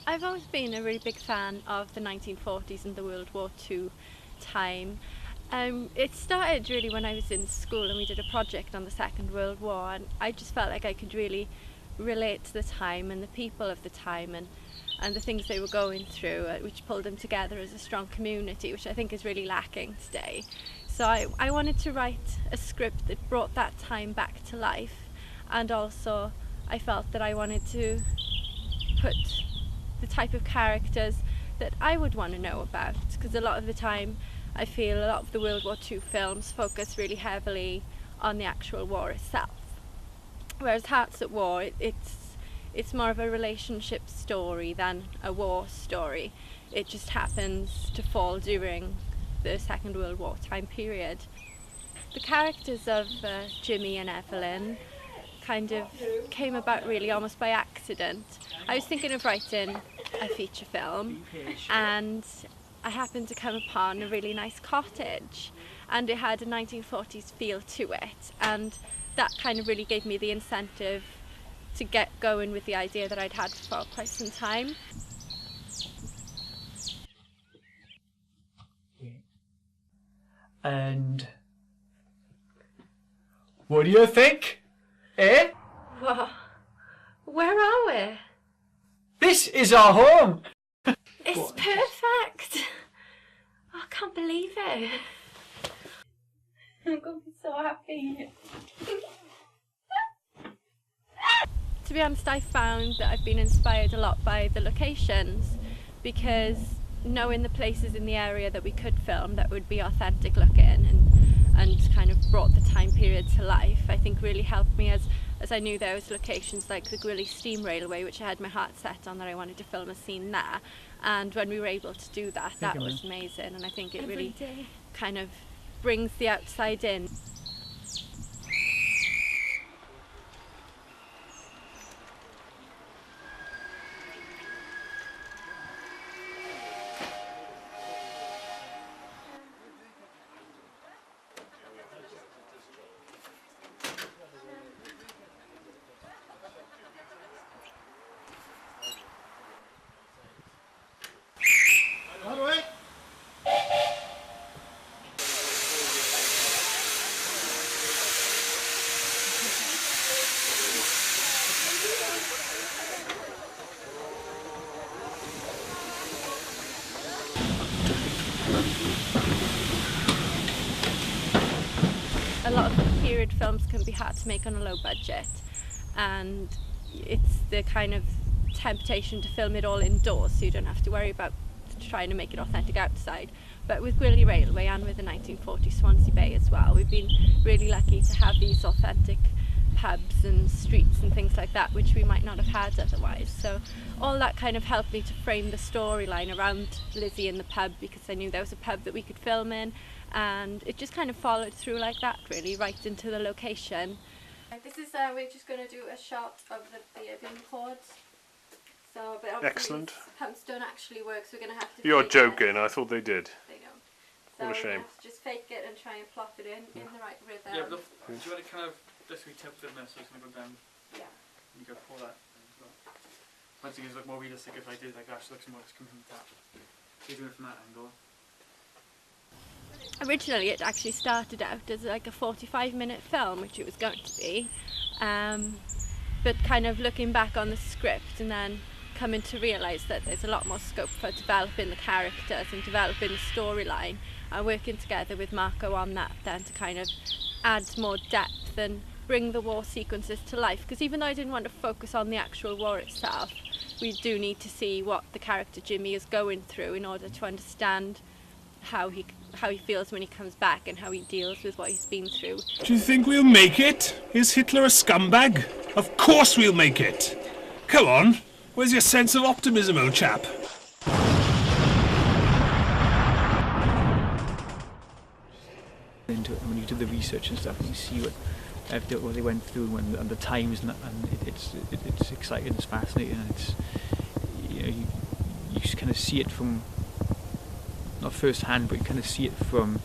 I've always been a really big fan of the 1940s and the World War II time. It started really when I was in school and we did a project on the Second World War, and I just felt like I could really relate to the time and the people of the time and the things they were going through, which pulled them together as a strong community, which I think is really lacking today. So I wanted to write a script that brought that time back to life, and also I felt that I wanted to put the type of characters that I would want to know about, because a lot of the time I feel a lot of the World War II films focus really heavily on the actual war itself, whereas Hearts at War, it's more of a relationship story than a war story. It just happens to fall during the Second World War time period. The characters of Jimmy and Evelyn kind of came about really almost by accident. I was thinking of writing a feature film, and I happened to come upon a really nice cottage, and it had a 1940s feel to it, and that kind of really gave me the incentive to get going with the idea that I'd had for quite some time. And what do you think? Eh? Whoa. Where are we? This is our home! It's perfect! Oh, I can't believe it. I'm going to be so happy. To be honest, I found that I've been inspired a lot by the locations, because knowing the places in the area that we could film that would be authentic looking and kind of brought the time period to life, I think really helped me, as I knew there was locations like the Gwilly Steam Railway, which I had my heart set on that I wanted to film a scene there, and when we were able to do that, that was amazing, and I think it really kind of brings the outside in. A lot of period films can be hard to make on a low budget, and it's the kind of temptation to film it all indoors so you don't have to worry about trying to make it authentic outside. But with Gwilly Railway and with the 1940 Swansea Bay as well, we've been really lucky to have these authentic pubs and streets and things like that, which we might not have had otherwise. So all that kind of helped me to frame the storyline around Lizzie in the pub, because I knew there was a pub that we could film in, and it just kind of followed through like that, really, right into the location. This is, we're just going to do a shot of the beer being poured. So, but excellent. Pumps don't actually work, so we're going to have to. You're joking, I thought they did. They don't. So what a shame. have to just fake it and try and plop it in the right rhythm. Yeah, but do you want to kind of just retip it now so it's going to go down? Yeah. You go pour that as well. Once again, it's look more realistic if I did like that, it looks more like it's coming from the tap. You're doing it from that angle. Originally it actually started out as like a 45-minute film, which it was going to be, but kind of looking back on the script and then coming to realise that there's a lot more scope for developing the characters and developing the storyline, and working together with Marco on that then to kind of add more depth and bring the war sequences to life, because even though I didn't want to focus on the actual war itself, we do need to see what the character Jimmy is going through in order to understand how he feels when he comes back and how he deals with what he's been through. Do you think we'll make it? Is Hitler a scumbag? Of course we'll make it! Come on, where's your sense of optimism, old chap? Into it, and when you do the research and stuff, you see what they went through and the times, and it's exciting, it's fascinating, and it's, you know, you just kind of see it from, not first hand, but you kind of see it from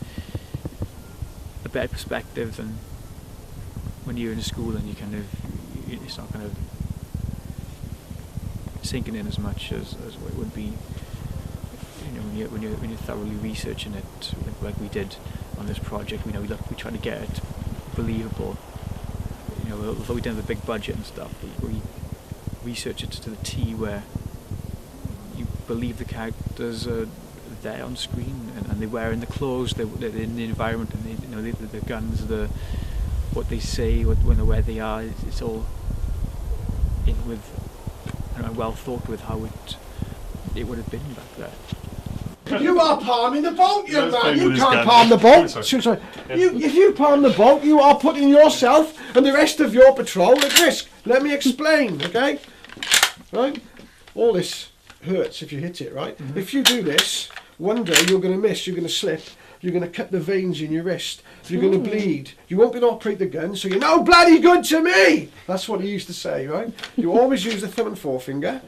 a better perspective than when you're in school and you kind of, it's not kind of sinking in as much as it would be, when you're thoroughly researching it, like we did on this project. We try to get it believable. Although we didn't have a big budget and stuff, we research it to the T, where you believe the characters are there on screen, and they're wearing the clothes, they're in the environment, and the guns, what they say, where they are. It's all in with, well thought with how it would have been back there. You are palming the boat, young man. You can't palm the boat. Sorry. If you palm the boat, you are putting yourself and the rest of your patrol at risk. Let me explain, okay? Right? All this hurts if you hit it, right? Mm-hmm. If you do this, one day you're going to miss, you're going to slip, you're going to cut the veins in your wrist, you're going to bleed, you won't be able to operate the gun, so you're no bloody good to me! That's what he used to say, right? You always use the thumb and forefinger,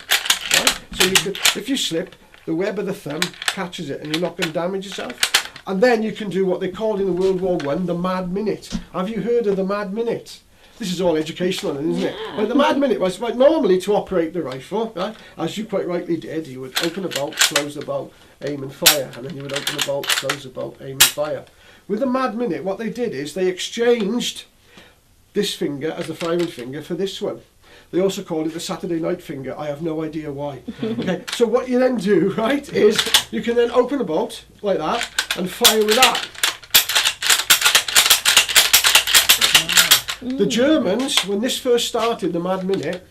right? So if you slip, the web of the thumb catches it and you're not going to damage yourself. And then you can do what they called in the World War I the Mad Minute. Have you heard of the Mad Minute? This is all educational, isn't it? Well, the Mad Minute was normally to operate the rifle, right? As you quite rightly did, you would open a bolt, close the bolt, aim and fire, and then you would open the bolt, close the bolt, aim and fire. With the Mad Minute, what they did is they exchanged this finger as the firing finger for this one. They also called it the Saturday night finger. I have no idea why. Okay, so what you then do, right, is you can then open a bolt like that and fire with that. The Germans, when this first started, the Mad Minute,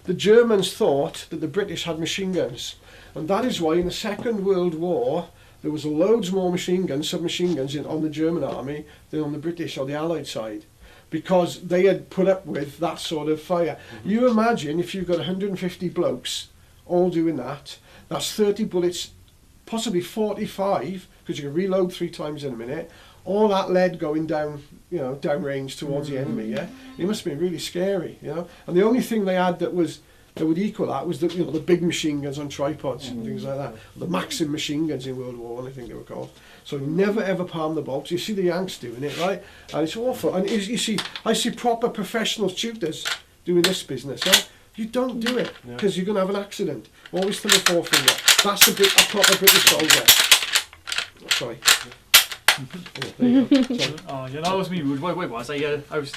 the Germans thought that the British had machine guns. And that is why in the Second World War, there was loads more machine guns, submachine guns on the German army than on the British or the Allied side, because they had put up with that sort of fire. You imagine if you've got 150 blokes all doing that, that's 30 bullets, possibly 45, because you can reload 3 times in a minute, all that lead going down, down range towards the enemy, yeah? It must have been really scary, And the only thing they had that would equal that was the big machine guns on tripods and things like that. The Maxim machine guns in World War I think they were called. So never ever palm the bolts. You see the Yanks doing it, right? And it's awful. And I see proper professional shooters doing this business, right? You don't do it because you're going to have an accident. Always thumb and forefinger. That's a proper British soldier. Sorry. There you go. Sorry. Oh, that was me rude. Wait,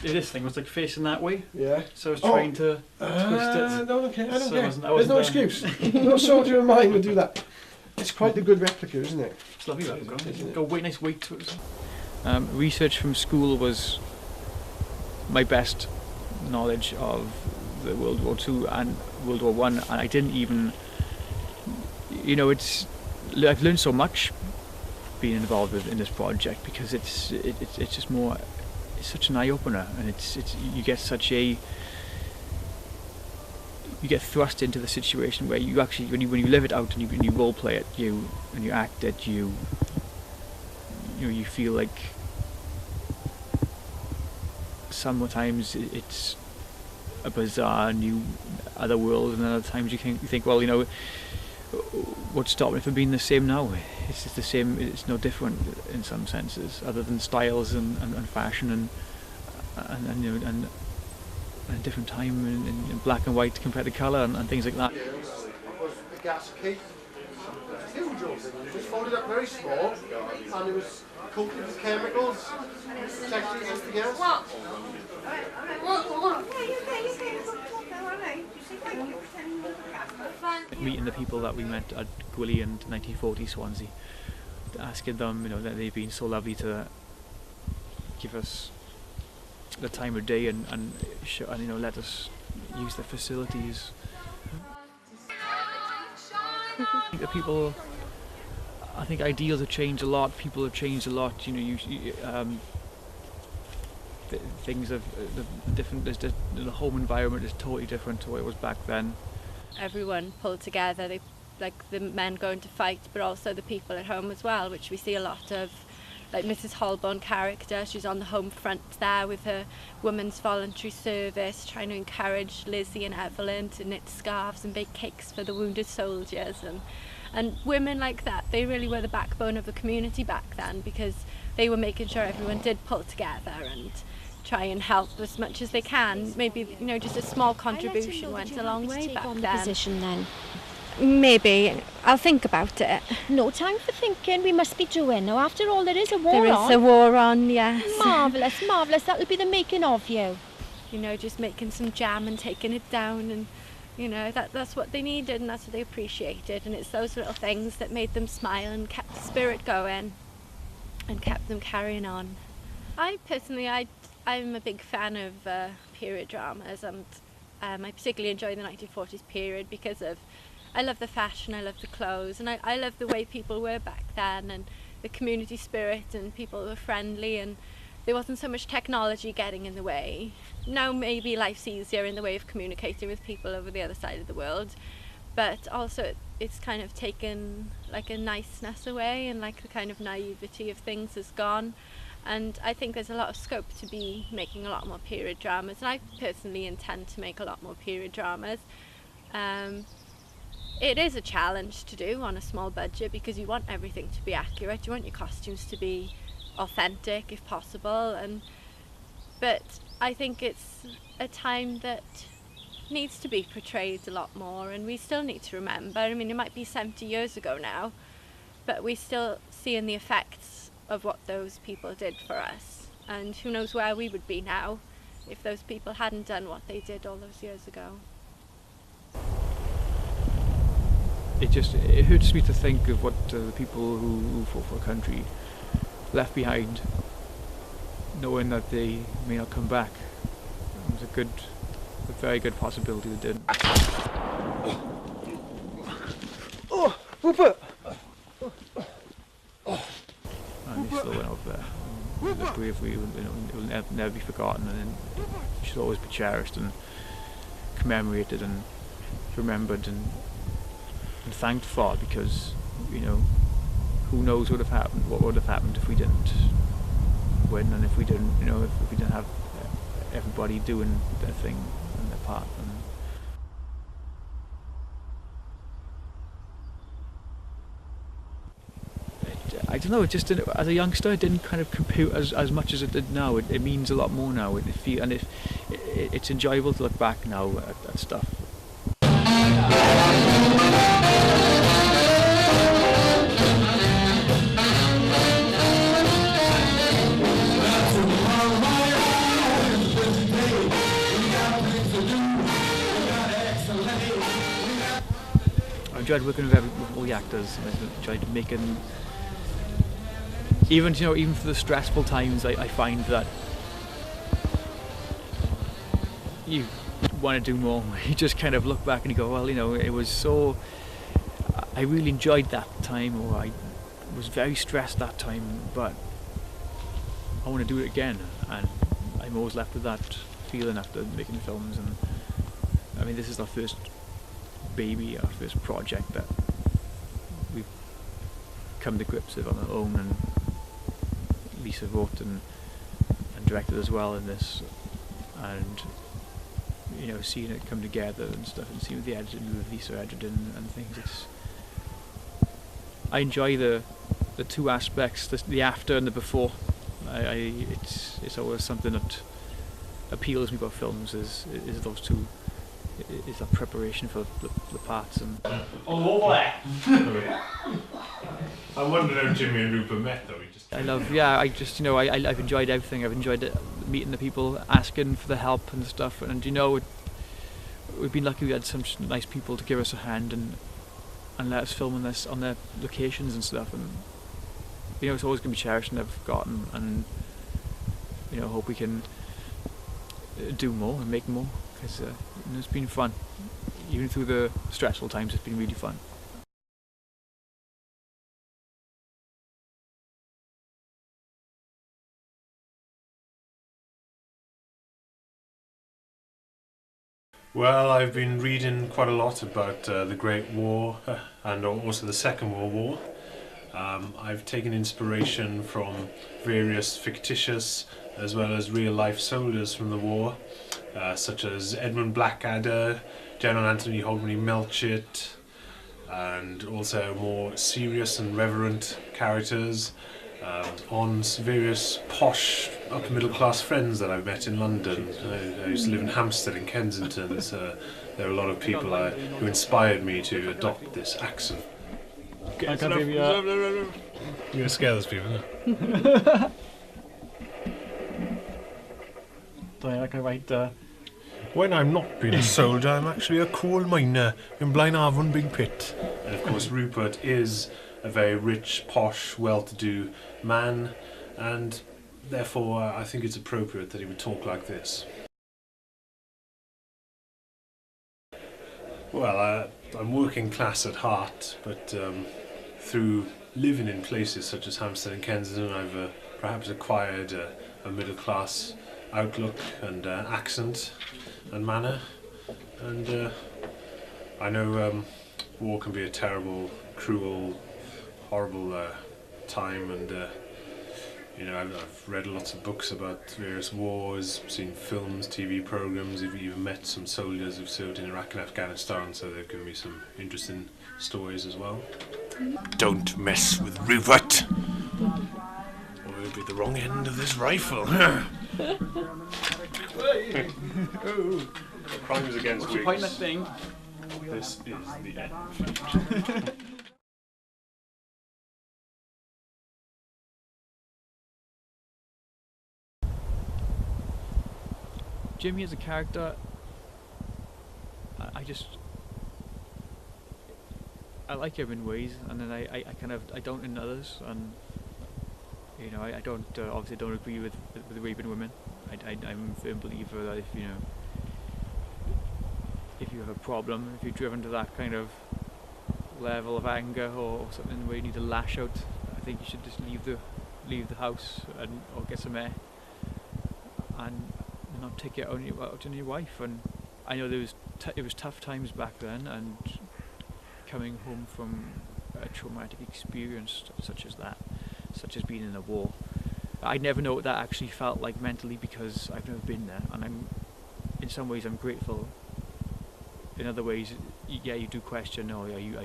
this thing was like facing that way. Yeah. So I was trying to twist it. I don't care. I There's no excuse. No soldier of mine would do that. It's quite a good replica, isn't it? It's lovely, that. Got a nice weight to it. Research from school was my best knowledge of the World War II and World War I, and I didn't even, I've learned so much being involved in this project, because it's just more, it's such an eye opener, and you get thrust into the situation where you actually, when you live it out and you role play it, and you act it, you feel like sometimes it's a bizarre new other world, and other times you think, well, what's stopping it from being the same now? It's just the same. It's no different in some senses, other than styles and fashion and a different time in black and white compared to colour and things like that. Was the gas key. Huge oven. It was folded up very small, and it was coated with chemicals. Protected against the gas. What? Meeting the people that we met at Gwilly and 1940 Swansea, asking them, that they've been so lovely to give us the time of day and let us use the facilities. I think ideals have changed a lot. People have changed a lot. Things have different. The home environment is totally different to what it was back then. Everyone pulled together. They, like the men going to fight, but also the people at home as well, which we see a lot of. Like Mrs. Holborn character, she's on the home front there with her women's voluntary service, trying to encourage Lizzie and Evelyn to knit scarves and bake cakes for the wounded soldiers, and women like that, they really were the backbone of the community back then, because they were making sure everyone did pull together and try and help as much as they can. Maybe, you know, just a small contribution went a long way back then. Position then. Maybe. I'll think about it. No time for thinking, we must be doing. Now, after all, there is a war on. There is a war on, yes. Marvellous, marvellous. That'll be the making of you. You know, just making some jam and taking it down, and, you know, that's what they needed and that's what they appreciated. And it's those little things that made them smile and kept the spirit going and kept them carrying on. I personally, I'm a big fan of period dramas, and I particularly enjoy the 1940s period because of, I love the fashion, I love the clothes, and I love the way people were back then, and the community spirit, and people were friendly, and there wasn't so much technology getting in the way. Now maybe life's easier in the way of communicating with people over the other side of the world, but also it's kind of taken like a niceness away, and like the kind of naivety of things is gone. And I think there's a lot of scope to be making a lot more period dramas, and I personally intend to make a lot more period dramas. It is a challenge to do on a small budget because you want everything to be accurate, you want your costumes to be authentic if possible, but I think it's a time that needs to be portrayed a lot more, and we still need to remember. I mean, it might be 70 years ago now, but we're still seeing the effects of what those people did for us, and who knows where we would be now if those people hadn't done what they did all those years ago. It hurts me to think of what the people who fought for a country left behind, knowing that they may not come back. It was a very good possibility they didn't. Oh, Rupert! And they still went over there. The bravery will never be forgotten, and it should always be cherished and commemorated and remembered and thanked for, because, you know, who knows what would have happened if we didn't win, and if we didn't, you know, if we didn't have everybody doing their thing and their part. I don't know, it just didn't, as a youngster, it didn't kind of compute as much as it did now. It means a lot more now. It's enjoyable to look back now at stuff. I enjoyed working with all the actors, and I enjoyed making, even for the stressful times, I find that you want to do more. You just kind of look back and you go, well, you know, it was so, I really enjoyed that time, or I was very stressed that time, but I want to do it again. And I'm always left with that feeling after making films. And I mean, this is our first baby, our first project that we've come to grips with on our own, and Lisa wrote and directed as well in this, and, you know, seeing it come together and stuff, and seeing the editing with Lisa editing and things, I enjoy the two aspects, the after and the before. It's always something that appeals me about films, is those two, is that preparation for the parts. And all over there. I wonder how Jimmy and Rupert met, though. I've enjoyed everything. I've enjoyed meeting the people, asking for the help and stuff, and, you know, we've been lucky. We had some nice people to give us a hand and let us film on their locations and stuff, and, you know, it's always going to be cherished and never forgotten, and, you know, hope we can do more and make more, because it's been fun. Even through the stressful times, it's been really fun. Well, I've been reading quite a lot about the Great War and also the Second World War. I've taken inspiration from various fictitious as well as real-life soldiers from the war, such as Edmund Blackadder, General Anthony Hogmanay Melchett, and also more serious and reverent characters on various posh upper middle class friends that I've met in London. I used to live in Hampstead in Kensington. There are a lot of people who inspired me to adopt this accent. I can't maybe, You're going to scare those people, isn't it? I can write. When I'm not being a soldier, I'm actually a coal miner in Blaenavon Big Pit. And of course, Rupert is a very rich, posh, well-to-do man, and therefore I think it's appropriate that he would talk like this. Well, I'm working class at heart, but through living in places such as Hampstead and Kensington, I've perhaps acquired a middle-class outlook and accent and manner, and I know war can be a terrible, cruel, horrible time, and you know, I've read lots of books about various wars, seen films, TV programs, I've even met some soldiers who've served in Iraq and Afghanistan, so they've given me some interesting stories as well. Don't mess with Rupert, or it'll be the wrong end of this rifle. Crimes against Whigs. Point that thing. This is the end. Jimmy as a character, I like him in ways, and then I don't in others, and you know, I don't obviously don't agree with raping women. I'm a firm believer that if you have a problem, if you're driven to that kind of level of anger or something where you need to lash out, I think you should just leave the house or get some air and not take it out on your wife. And I know it was tough times back then, and coming home from a traumatic experience such as being in a war, I never know what that actually felt like mentally, because I've never been there, and in some ways I'm grateful. In other ways, yeah, you do question, are you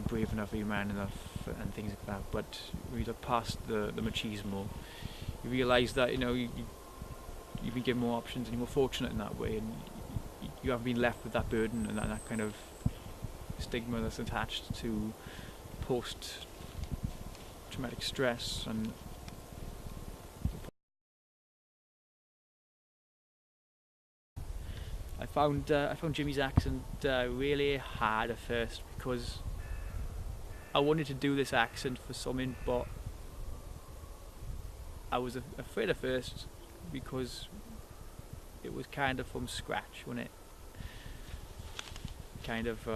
brave enough, are you man enough, and things like that. But when you look past the machismo, you realise that you've been given more options and you're more fortunate in that way, and you haven't been left with that burden and that kind of stigma that's attached to post-traumatic stress. And I found Jimmy's accent really hard at first, because I wanted to do this accent for something, but I was afraid at first because it was kind of from scratch, wasn't it? Kind of.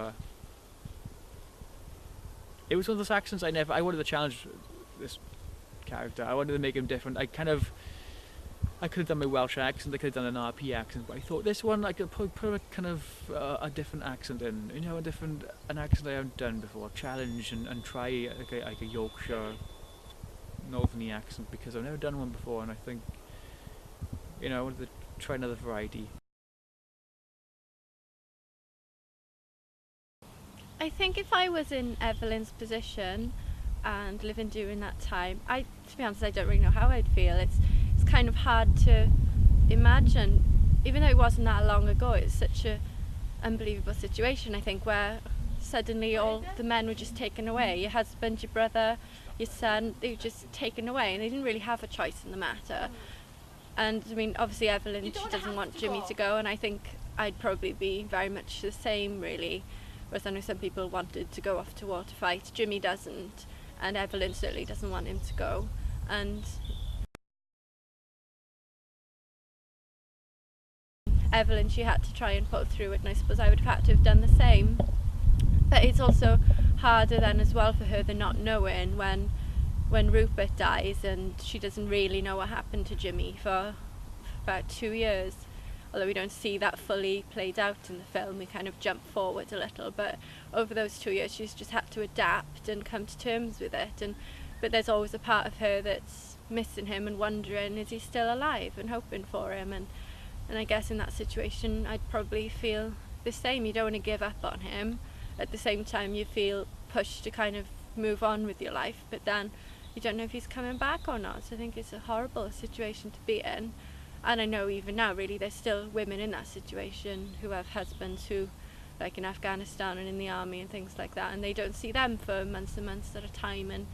It was one of those accents I wanted to challenge this character. I wanted to make him different. I could have done my Welsh accent, I could have done an RP accent, but I thought this one I could put a kind of a different accent in, an accent I haven't done before, challenge and try like a Yorkshire northerny accent, because I've never done one before, and I think, I wanted to try another variety. I think if I was in Evelyn's position and living during that time, to be honest, I don't really know how I'd feel. It's kind of hard to imagine, even though it wasn't that long ago. It's such a unbelievable situation, I think, where suddenly all the men were just taken away. Your husband, your brother, your son, they were just taken away, and they didn't really have a choice in the matter. And I mean, obviously Evelyn, she doesn't want Jimmy to go, and I think I'd probably be very much the same, really. Whereas I know some people wanted to go off to war to fight. Jimmy doesn't, and Evelyn certainly doesn't want him to go. And Evelyn, she had to try and pull through it, and I suppose I would have had to have done the same. But it's also harder then as well for her than not knowing when Rupert dies, and she doesn't really know what happened to Jimmy for about 2 years. Although we don't see that fully played out in the film, we kind of jump forward a little, but over those 2 years she's just had to adapt and come to terms with it. But there's always a part of her that's missing him and wondering, is he still alive, and hoping for him. And I guess in that situation I'd probably feel the same. You don't want to give up on him. At the same time you feel pushed to kind of move on with your life, but then you don't know if he's coming back or not. So I think it's a horrible situation to be in. And I know even now, really, there's still women in that situation who have husbands who, like in Afghanistan and in the army and things like that, and they don't see them for months and months at a time. And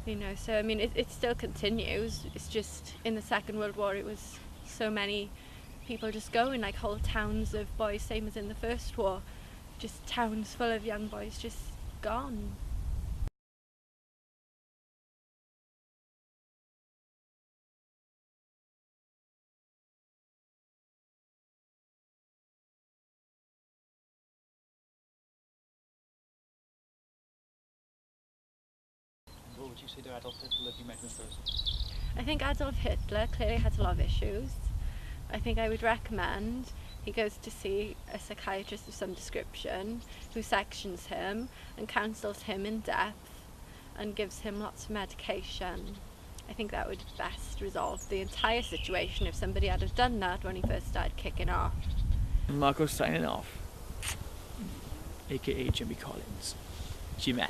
you know, so I mean, it still continues. It's just in the Second World War, it was so many people just going, like whole towns of boys, same as in the First War, just towns full of young boys just gone. What would you say to Adolf Hitler if you met him in person? I think Adolf Hitler clearly had a lot of issues. I think I would recommend he goes to see a psychiatrist of some description who sections him and counsels him in depth and gives him lots of medication. I think that would best resolve the entire situation if somebody had have done that when he first started kicking off. Marco signing off, aka Jimmy Collins. Jimmy.